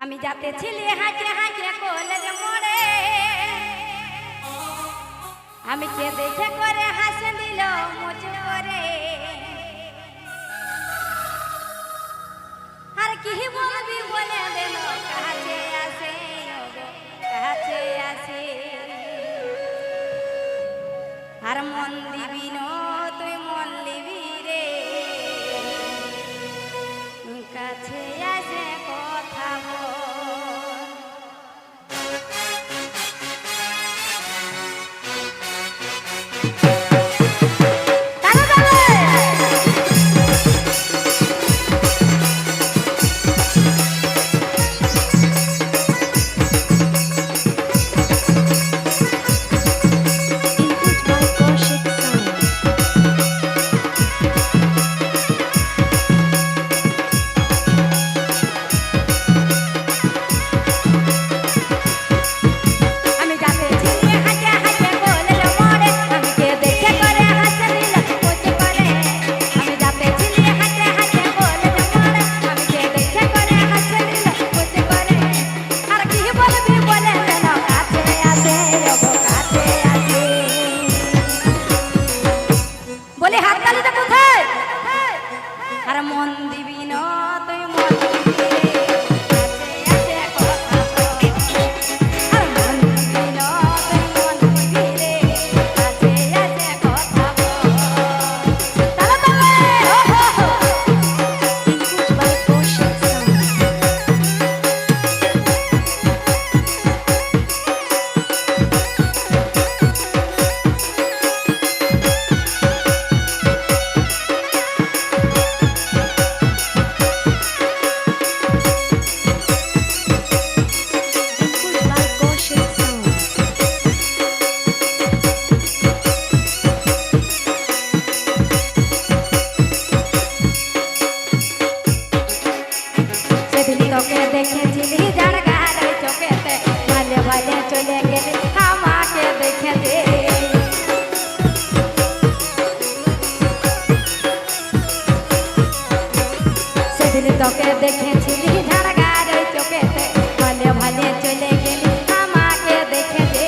আমি যাতে ছিলি হাঁটে হাঁটে কলের মোড়ে, আমি কে দেখে করে হাসে দিল মুচ করে। আর কি বলবি বলে দিল কাছে আসে কাছে আসে। আর মন দিবি ন তুই মন দিবি রে, কাছে আসে কথা বল। আর মন দিবি না তুই মন দিবি রে, কাছে আসে কথা বল। আর মন দিবি না তুই মন দিবি রে, কাছে আসে কথা বল। তালা তালা ও হো হো Input by Kaushik Sound. Input by Kaushik Sound. সেদিন তোকে দেখেছিলি যার গাড়ি চোখেতে, ভালে ভালে চলে গেলি আমাকে দেখে দে। সেদিন তোকে দেখেছিলি যার গাড়ি চোখেতে, ভালে ভালে চলে গেলি আমাকে দেখে দে।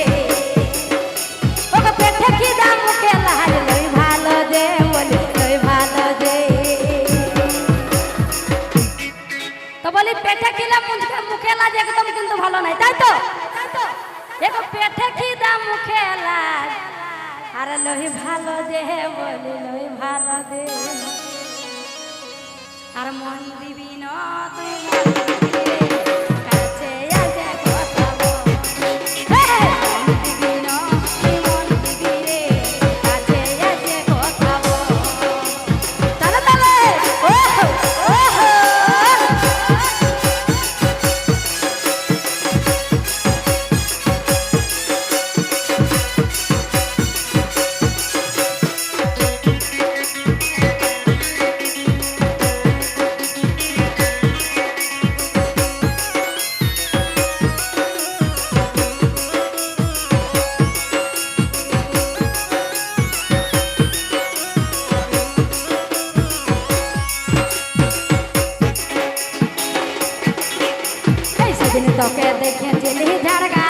ওকে পেটে কি দাম মুখে লাল লই ভালো যে বলি লই ভালো যে। তো বলি পেটে খিলা মুখে লাজ একদম কিন্তু ভালো নাই, তাই তো? দেখো পেটে কি দাম মুখে লাজ, আর লই ভালো যে বলি লই ভালো দে। আর মন দিবি না তুই মন দিবি রে, কাছে আসে কথা বল। মন দিবি না তুই মন দিবি রে, কাছে আসে কথা বল। তালে তালে ও হো ও হো। সেদিন তোকে দেখেছিলি ঝাড়গা